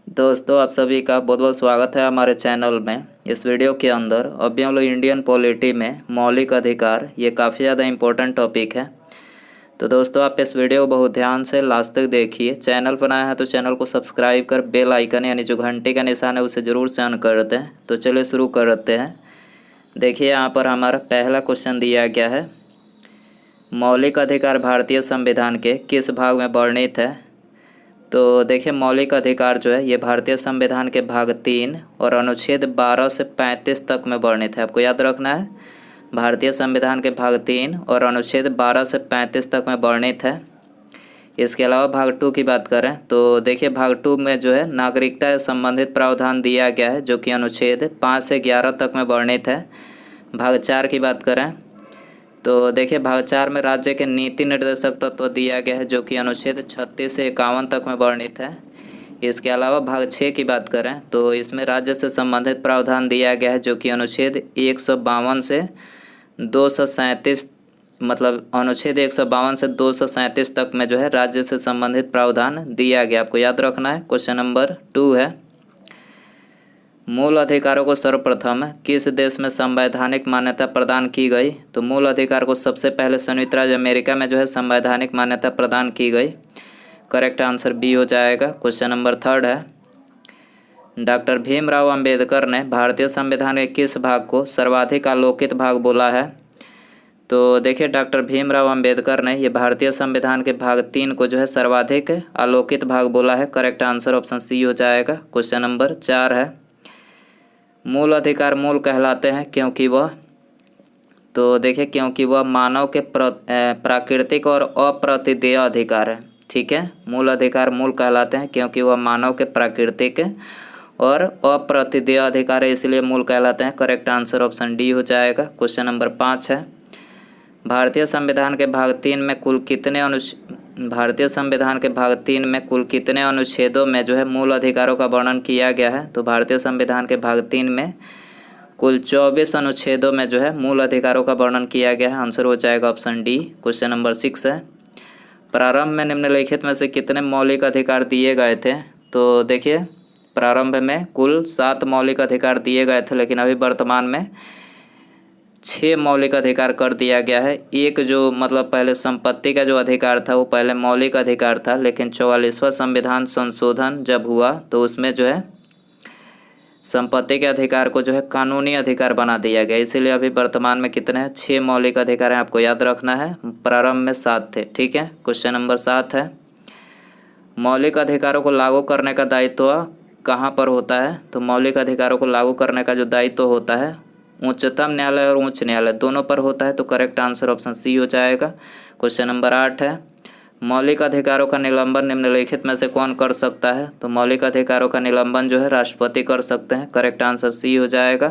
दोस्तों, आप सभी का बहुत बहुत स्वागत है हमारे चैनल में। इस वीडियो के अंदर अभी हम लोग इंडियन पॉलिटी में मौलिक अधिकार, ये काफ़ी ज़्यादा इम्पोर्टेंट टॉपिक है। तो दोस्तों, आप इस वीडियो को बहुत ध्यान से लास्ट तक देखिए। चैनल पर नया है तो चैनल को सब्सक्राइब कर बेल आइकन यानी जो घंटे का निशान है उसे ज़रूर से ऑन कर दें। तो चलिए शुरू करते हैं। देखिए, यहाँ पर हमारा पहला क्वेश्चन दिया गया है, मौलिक अधिकार भारतीय संविधान के किस भाग में वर्णित है। तो देखिए, मौलिक अधिकार जो है ये भारतीय संविधान के भाग 3 और अनुच्छेद 12 से 35 तक में वर्णित है। आपको याद रखना है, भारतीय संविधान के भाग 3 और अनुच्छेद 12 से 35 तक में वर्णित है। इसके अलावा भाग 2 की बात करें तो देखिए, भाग 2 में जो है नागरिकता से संबंधित प्रावधान दिया गया है, जो कि अनुच्छेद 5 से 11 तक में वर्णित है। भाग 4 की बात करें तो देखिए, भाग 4 में राज्य के नीति निर्देशक तत्व दिया गया है, जो कि अनुच्छेद 36 से 51 तक में वर्णित है। इसके अलावा भाग 6 की बात करें तो इसमें राज्य से संबंधित प्रावधान दिया गया है, जो कि अनुच्छेद 152 से 237 मतलब अनुच्छेद 152 से 237 तक में जो है राज्य से संबंधित प्रावधान दिया गया। आपको याद रखना है। क्वेश्चन नंबर 2 है, मूल अधिकारों को सर्वप्रथम किस देश में संवैधानिक मान्यता प्रदान की गई। तो मूल अधिकार को सबसे पहले संयुक्त राज्य अमेरिका में जो है संवैधानिक मान्यता प्रदान की गई। करेक्ट आंसर बी हो जाएगा। क्वेश्चन नंबर 3 है, डॉक्टर भीमराव अंबेडकर ने भारतीय संविधान के किस भाग को सर्वाधिक आलोकित भाग बोला है। तो देखिए, डॉक्टर भीमराव अंबेडकर ने ये भारतीय संविधान के भाग 3 को जो है सर्वाधिक आलोकित भाग बोला है। करेक्ट आंसर ऑप्शन सी हो जाएगा। क्वेश्चन नंबर 4 है, मूल अधिकार मूल कहलाते हैं क्योंकि वह, तो देखिए, क्योंकि वह मानव के प्राकृतिक और अप्रतिदेय अधिकार है। ठीक है, मूल अधिकार मूल कहलाते हैं क्योंकि वह मानव के प्राकृतिक और अप्रतिदेय अधिकार है, इसलिए मूल कहलाते हैं। करेक्ट आंसर ऑप्शन डी हो जाएगा। क्वेश्चन नंबर 5 है, भारतीय संविधान के भाग 3 में कुल कितने अनुच्छेदों में जो है मूल अधिकारों का वर्णन किया गया है। तो भारतीय संविधान के भाग 3 में कुल 24 अनुच्छेदों में जो है मूल अधिकारों का वर्णन किया गया है। आंसर हो जाएगा ऑप्शन डी। क्वेश्चन नंबर 6 है, प्रारंभ में निम्नलिखित में से कितने मौलिक अधिकार दिए गए थे। तो देखिए, प्रारंभ में कुल 7 मौलिक अधिकार दिए गए थे, लेकिन अभी वर्तमान में 6 मौलिक अधिकार कर दिया गया है। एक जो मतलब पहले संपत्ति का जो अधिकार था वो पहले मौलिक अधिकार था, लेकिन 44वां संविधान संशोधन जब हुआ तो उसमें जो है संपत्ति के अधिकार को जो है कानूनी अधिकार बना दिया गया। इसीलिए अभी वर्तमान में कितने हैं, 6 मौलिक अधिकार हैं। आपको याद रखना है, प्रारंभ में 7 थे। ठीक है, क्वेश्चन नंबर 7 है, मौलिक अधिकारों को लागू करने का दायित्व कहाँ पर होता है। तो मौलिक अधिकारों को लागू करने का जो दायित्व होता है उच्चतम न्यायालय और उच्च न्यायालय दोनों पर होता है। तो करेक्ट आंसर ऑप्शन सी हो जाएगा। क्वेश्चन नंबर 8 है, मौलिक अधिकारों का निलंबन निम्नलिखित में से कौन कर सकता है। तो मौलिक अधिकारों का निलंबन जो है राष्ट्रपति कर सकते हैं। करेक्ट आंसर सी हो जाएगा।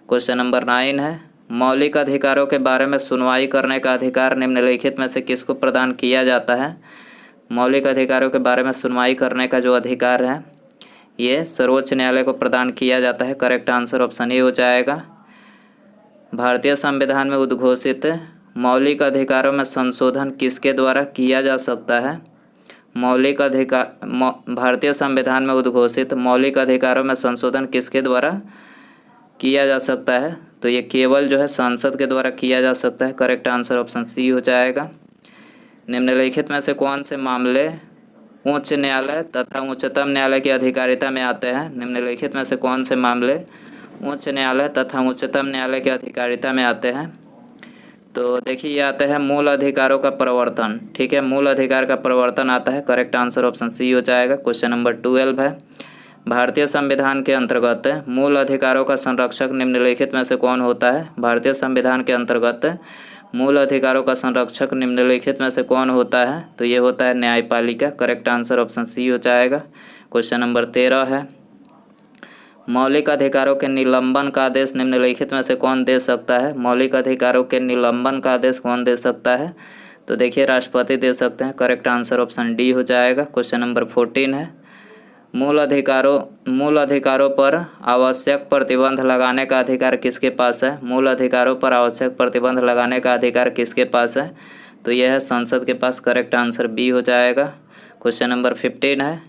क्वेश्चन नंबर 9 है, मौलिक अधिकारों के बारे में सुनवाई करने का अधिकार निम्नलिखित में से किसको प्रदान किया जाता है। मौलिक अधिकारों के बारे में सुनवाई करने का जो अधिकार है ये सर्वोच्च न्यायालय को प्रदान किया जाता है। करेक्ट आंसर ऑप्शन ए हो जाएगा। भारतीय संविधान में उद्घोषित मौलिक अधिकारों में संशोधन किसके द्वारा किया जा सकता है। भारतीय संविधान में उद्घोषित मौलिक अधिकारों में संशोधन किसके द्वारा किया जा सकता है। तो ये केवल जो है संसद के द्वारा किया जा सकता है। करेक्ट आंसर ऑप्शन सी हो जाएगा। निम्नलिखित में से कौन से मामले उच्च न्यायालय तथा उच्चतम न्यायालय की अधिकारिता में आते हैं। निम्नलिखित में से कौन से मामले उच्च न्यायालय तथा उच्चतम न्यायालय की अधिकारिता में आते हैं। तो देखिए, ये आता है मूल अधिकारों का प्रवर्तन। ठीक है, मूल अधिकार का प्रवर्तन आता है। करेक्ट आंसर ऑप्शन सी हो जाएगा। क्वेश्चन नंबर 12 है, भारतीय संविधान के अंतर्गत मूल अधिकारों का संरक्षक निम्नलिखित में से कौन होता है। भारतीय संविधान के अंतर्गत मूल अधिकारों का संरक्षक निम्नलिखित में से कौन होता है। तो ये होता है न्यायपालिका। करेक्ट आंसर ऑप्शन सी हो जाएगा। क्वेश्चन नंबर 13 है, मौलिक अधिकारों के निलंबन का आदेश निम्नलिखित में से कौन दे सकता है। मौलिक अधिकारों के निलंबन का आदेश कौन दे सकता है। तो देखिए, राष्ट्रपति दे सकते हैं। करेक्ट आंसर ऑप्शन डी हो जाएगा। क्वेश्चन नंबर 14 है, मूल अधिकारों पर आवश्यक प्रतिबंध लगाने का अधिकार किसके पास है। मूल अधिकारों पर आवश्यक प्रतिबंध लगाने का अधिकार किसके पास है। तो यह है संसद के पास। करेक्ट आंसर बी हो जाएगा। क्वेश्चन नंबर 15 है,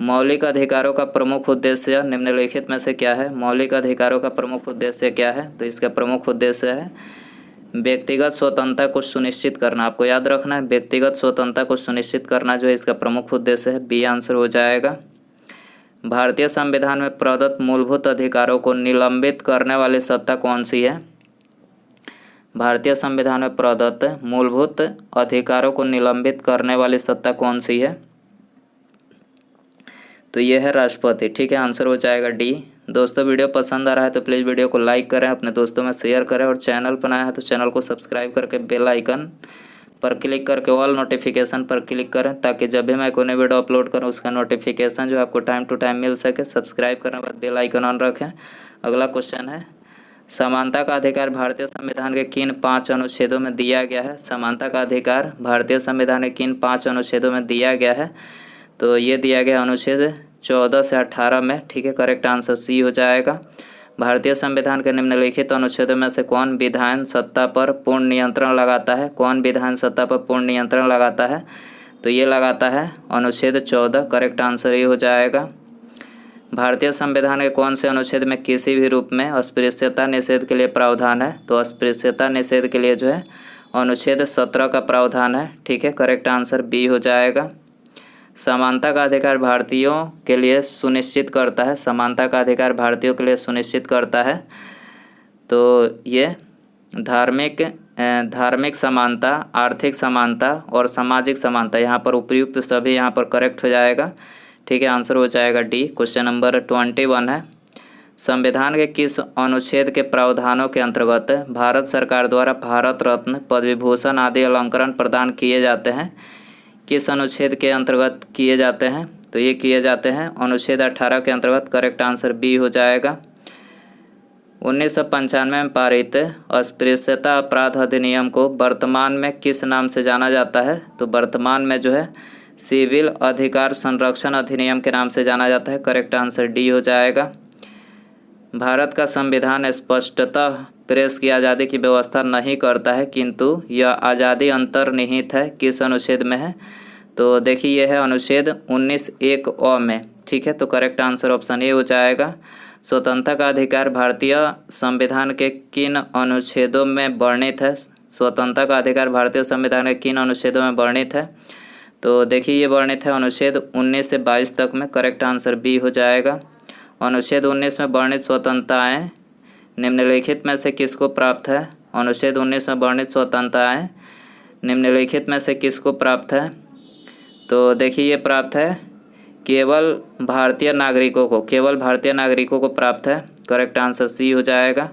मौलिक अधिकारों का प्रमुख उद्देश्य निम्नलिखित में से क्या है? मौलिक अधिकारों का प्रमुख उद्देश्य क्या है? तो इसका प्रमुख उद्देश्य है व्यक्तिगत स्वतंत्रता को सुनिश्चित करना। आपको याद रखना है, व्यक्तिगत स्वतंत्रता को सुनिश्चित करना जो है इसका प्रमुख उद्देश्य है। बी आंसर हो जाएगा। भारतीय संविधान में प्रदत्त मूलभूत अधिकारों को निलंबित करने वाली सत्ता कौन सी है? भारतीय संविधान में प्रदत्त मूलभूत अधिकारों को निलंबित करने वाली सत्ता कौन सी है? तो ये है राष्ट्रपति। ठीक है, आंसर हो जाएगा डी। दोस्तों वीडियो पसंद आ रहा है तो प्लीज़ वीडियो को लाइक करें, अपने दोस्तों में शेयर करें और चैनल पर नया है तो चैनल को सब्सक्राइब करके बेल आइकन पर क्लिक करके ऑल नोटिफिकेशन पर क्लिक करें ताकि जब भी मैं कोई नई वीडियो अपलोड करूं उसका नोटिफिकेशन जो आपको टाइम टू टाइम मिल सके। सब्सक्राइब करने के बाद बेल आइकन ऑन रखें। अगला क्वेश्चन है, समानता का अधिकार भारतीय संविधान के किन 5 अनुच्छेदों में दिया गया है? समानता का अधिकार भारतीय संविधान के किन 5 अनुच्छेदों में दिया गया है? तो ये दिया गया अनुच्छेद 14 से 18 में। ठीक है, करेक्ट आंसर सी हो जाएगा। भारतीय संविधान के निम्नलिखित अनुच्छेदों में से कौन विधान सत्ता पर पूर्ण नियंत्रण लगाता है? कौन विधान सत्ता पर पूर्ण नियंत्रण लगाता है? तो ये लगाता है अनुच्छेद 14। करेक्ट आंसर ये हो जाएगा। भारतीय संविधान के कौन से अनुच्छेद में किसी भी रूप में अस्पृश्यता निषेध के लिए प्रावधान है? तो अस्पृश्यता निषेध के लिए जो है अनुच्छेद 17 का प्रावधान है। ठीक है, करेक्ट आंसर बी हो जाएगा। समानता का अधिकार भारतीयों के लिए सुनिश्चित करता है। समानता का अधिकार भारतीयों के लिए सुनिश्चित करता है। तो ये धार्मिक समानता, आर्थिक समानता और सामाजिक समानता, यहाँ पर उपयुक्त सभी यहाँ पर करेक्ट हो जाएगा। ठीक है, आंसर हो जाएगा डी। क्वेश्चन नंबर 21 है, संविधान के किस अनुच्छेद के प्रावधानों के अंतर्गत भारत सरकार द्वारा भारत रत्न, पद्म विभूषण आदि अलंकरण प्रदान किए जाते हैं? किस अनुच्छेद के अंतर्गत किए जाते हैं? तो ये किए जाते हैं अनुच्छेद 18 के अंतर्गत। करेक्ट आंसर बी हो जाएगा। 1995 में पारित अस्पृश्यता अपराध अधिनियम को वर्तमान में किस नाम से जाना जाता है? तो वर्तमान में जो है सिविल अधिकार संरक्षण अधिनियम के नाम से जाना जाता है। करेक्ट आंसर डी हो जाएगा। भारत का संविधान स्पष्टतः प्रेस की आज़ादी की व्यवस्था नहीं करता है, किंतु यह आज़ादी अंतर्निहित है। किस अनुच्छेद में है? तो देखिए यह है अनुच्छेद 19(1) में। ठीक है, तो करेक्ट आंसर ऑप्शन ए हो जाएगा। स्वतंत्रता का अधिकार भारतीय संविधान के किन अनुच्छेदों में वर्णित है? स्वतंत्रता का अधिकार भारतीय संविधान के किन अनुच्छेदों में वर्णित है? तो देखिए ये वर्णित है अनुच्छेद 19 से 22 तक में। करेक्ट आंसर बी हो जाएगा। अनुच्छेद 19 में वर्णित स्वतंत्रताएँ निम्नलिखित में से किसको प्राप्त है? अनुच्छेद 19 में वर्णित स्वतंत्रताएँ निम्नलिखित में से किसको प्राप्त है? तो देखिए ये प्राप्त है केवल भारतीय नागरिकों को, केवल भारतीय नागरिकों को प्राप्त है। करेक्ट आंसर सी हो जाएगा।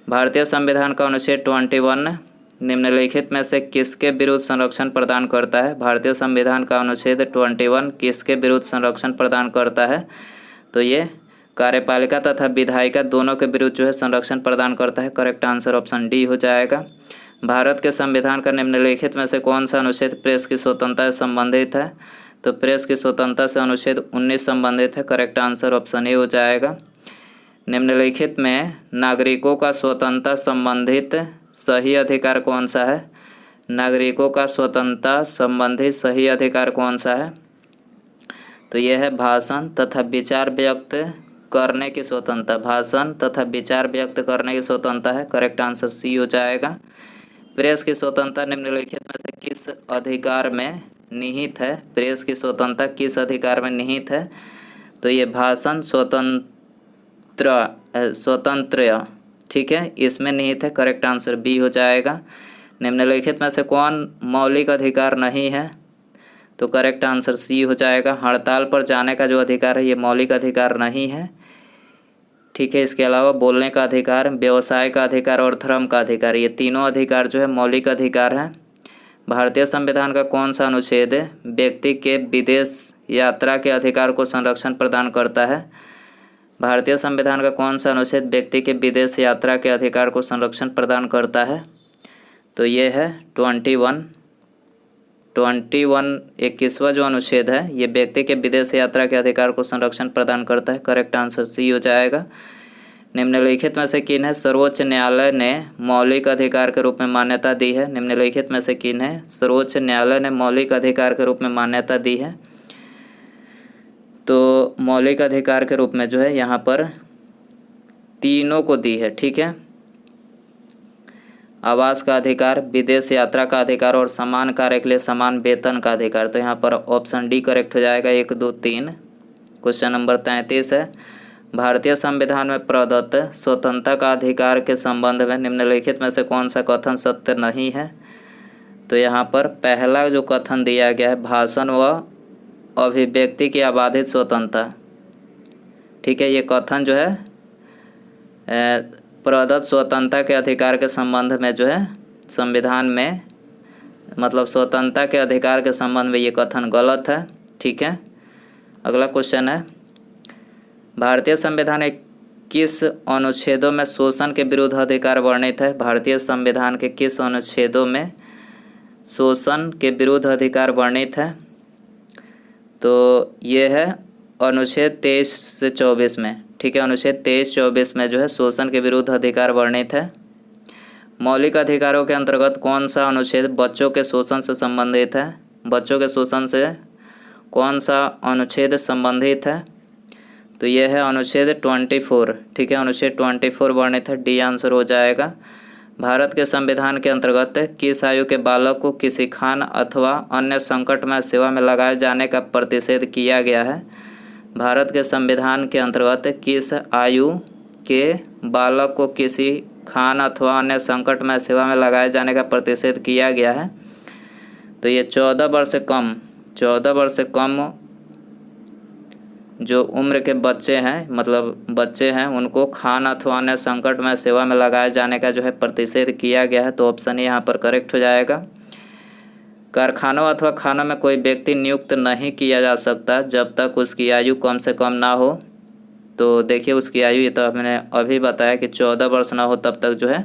भारतीय संविधान का अनुच्छेद 21 निम्नलिखित में से किसके विरुद्ध संरक्षण प्रदान करता है? भारतीय संविधान का अनुच्छेद 21 किसके विरुद्ध संरक्षण प्रदान करता है? तो ये कार्यपालिका तथा विधायिका दोनों के विरुद्ध जो है संरक्षण प्रदान करता है। करेक्ट आंसर ऑप्शन डी हो जाएगा। भारत के संविधान का निम्नलिखित में से कौन सा अनुच्छेद प्रेस की स्वतंत्रता से संबंधित है? तो प्रेस की स्वतंत्रता से अनुच्छेद 19 संबंधित है। करेक्ट आंसर ऑप्शन ए हो जाएगा। निम्नलिखित में नागरिकों का स्वतंत्रता संबंधित सही अधिकार कौन सा है? नागरिकों का स्वतंत्रता संबंधित सही अधिकार कौन सा है? तो यह है भाषण तथा विचार व्यक्त करने की स्वतंत्रता। भाषण तथा विचार व्यक्त करने की स्वतंत्रता है। करेक्ट आंसर सी हो जाएगा। प्रेस की स्वतंत्रता निम्नलिखित में से किस अधिकार में निहित है? प्रेस की स्वतंत्रता किस अधिकार में निहित है? तो ये भाषण स्वतंत्र, ठीक है, इसमें निहित है। करेक्ट आंसर बी हो जाएगा। निम्नलिखित में से कौन मौलिक अधिकार नहीं है? तो करेक्ट आंसर सी हो जाएगा। हड़ताल पर जाने का जो अधिकार है ये मौलिक अधिकार नहीं है। ठीक है, इसके अलावा बोलने का अधिकार, व्यवसाय का अधिकार और धर्म का अधिकार, ये तीनों अधिकार जो है मौलिक अधिकार हैं। भारतीय संविधान का कौन सा अनुच्छेद व्यक्ति के विदेश यात्रा के अधिकार को संरक्षण प्रदान करता है? भारतीय संविधान का कौन सा अनुच्छेद व्यक्ति के विदेश यात्रा के अधिकार को संरक्षण प्रदान करता है? तो ये है 21 21वां जो अनुच्छेद है ये व्यक्ति के विदेश यात्रा के अधिकार को संरक्षण प्रदान करता है। करेक्ट आंसर सी हो जाएगा। निम्नलिखित में से किन्हें सर्वोच्च न्यायालय ने मौलिक अधिकार के रूप में मान्यता दी है? निम्नलिखित में से किन्हें सर्वोच्च न्यायालय ने मौलिक अधिकार के रूप में मान्यता दी है? तो मौलिक अधिकार के रूप में जो है यहाँ पर तीनों को दी है, ठीक है। आवास का अधिकार, विदेश यात्रा का अधिकार और समान कार्य के लिए समान वेतन का अधिकार। तो यहाँ पर ऑप्शन डी करेक्ट हो जाएगा, 1, 2, 3। क्वेश्चन नंबर 33 है, भारतीय संविधान में प्रदत्त स्वतंत्रता का अधिकार के संबंध में निम्नलिखित में से कौन सा कथन सत्य नहीं है। तो यहाँ पर पहला जो कथन दिया गया है, भाषण व अभिव्यक्ति की अबाधित स्वतंत्रता, ठीक है। ये कथन जो है प्रदत्त स्वतंत्रता के अधिकार के संबंध में जो है संविधान में, मतलब स्वतंत्रता के अधिकार के संबंध में ये कथन गलत है, ठीक है। अगला क्वेश्चन है, भारतीय संविधान के किस अनुच्छेदों में शोषण के विरुद्ध अधिकार वर्णित है। भारतीय संविधान के किस अनुच्छेदों में शोषण के विरुद्ध अधिकार वर्णित है। तो ये है अनुच्छेद 23 से 24 में, ठीक है। अनुच्छेद 23-24 में जो है शोषण के विरुद्ध अधिकार वर्णित है। मौलिक अधिकारों के अंतर्गत कौन सा अनुच्छेद बच्चों के शोषण से संबंधित है। बच्चों के शोषण से कौन सा अनुच्छेद संबंधित है। तो यह है अनुच्छेद 24, ठीक है। अनुच्छेद 24 वर्णित है, डी आंसर हो जाएगा। भारत के संविधान के अंतर्गत किस आयु के बालक को किसी खान अथवा अन्य संकटमय सेवा में लगाए जाने का प्रतिषेध किया गया है। भारत के संविधान के अंतर्गत किस आयु के बालक को किसी खान अथवा अन्य संकटमय सेवा में लगाए जाने का प्रतिषेध किया गया है। तो ये 14 वर्ष से कम जो उम्र के बच्चे हैं, मतलब बच्चे हैं, उनको खान अथवा अन्य संकटमय सेवा में लगाए जाने का जो है प्रतिषेध किया गया है। तो ऑप्शन यहाँ पर करेक्ट हो जाएगा। कारखानों अथवा खानों में कोई व्यक्ति नियुक्त नहीं किया जा सकता जब तक उसकी आयु कम से कम ना हो। तो देखिए उसकी आयु, ये तो मैंने अभी बताया कि 14 वर्ष ना हो तब तक जो है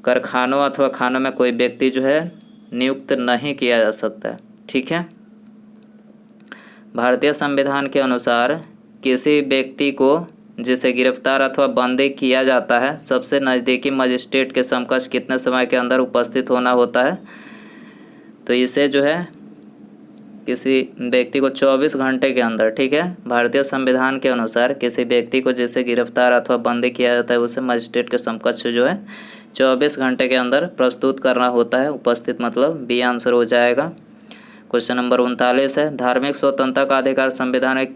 कारखानों अथवा खानों में कोई व्यक्ति जो है नियुक्त नहीं किया जा सकता, ठीक है। भारतीय संविधान के अनुसार किसी व्यक्ति को जिसे गिरफ्तार अथवा बंदी किया जाता है सबसे नज़दीकी मजिस्ट्रेट के समकक्ष कितने समय के अंदर उपस्थित होना होता है। तो इसे जो है किसी व्यक्ति को 24 घंटे के अंदर, ठीक है। भारतीय संविधान के अनुसार किसी व्यक्ति को जिसे गिरफ्तार अथवा बंदी किया जाता है उसे मजिस्ट्रेट के समकक्ष जो है 24 घंटे के अंदर प्रस्तुत करना होता है, उपस्थित, मतलब बी आंसर हो जाएगा। क्वेश्चन नंबर 39 है, धार्मिक स्वतंत्रता का अधिकार संविधान में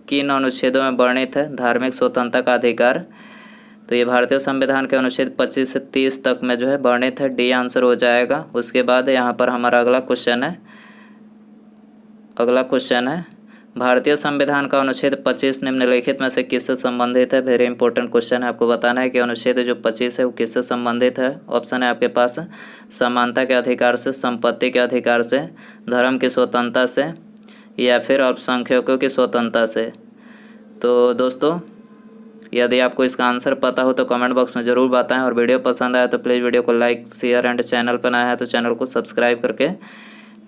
किन अनुच्छेदों में वर्णित है। धार्मिक स्वतंत्रता का अधिकार, तो ये भारतीय संविधान के अनुच्छेद 25 से 30 तक में जो है वर्णित है, डी आंसर हो जाएगा। उसके बाद यहाँ पर हमारा अगला क्वेश्चन है, भारतीय संविधान का अनुच्छेद 25 निम्नलिखित में से किससे संबंधित है। वेरी इंपॉर्टेंट क्वेश्चन है, आपको बताना है कि अनुच्छेद जो 25 है वो किससे संबंधित है। ऑप्शन है आपके पास समानता के अधिकार से, संपत्ति के अधिकार से, धर्म की स्वतंत्रता से या फिर अल्पसंख्यकों की स्वतंत्रता से। तो दोस्तों यदि आपको इसका आंसर पता हो तो कमेंट बॉक्स में ज़रूर बताएं, और वीडियो पसंद आया तो प्लीज़ वीडियो को लाइक, शेयर एंड चैनल पर नया है तो चैनल को सब्सक्राइब करके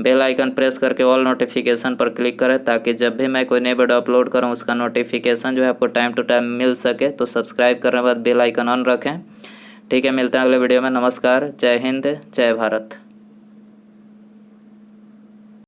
बेल आइकन प्रेस करके ऑल नोटिफिकेशन पर क्लिक करें, ताकि जब भी मैं कोई नई वीडियो अपलोड करूं उसका नोटिफिकेशन जो है आपको टाइम टू टाइम मिल सके। तो सब्सक्राइब करने के बाद बेल आइकन ऑन रखें, ठीक है। मिलते हैं अगले वीडियो में। नमस्कार, जय हिंद, जय भारत।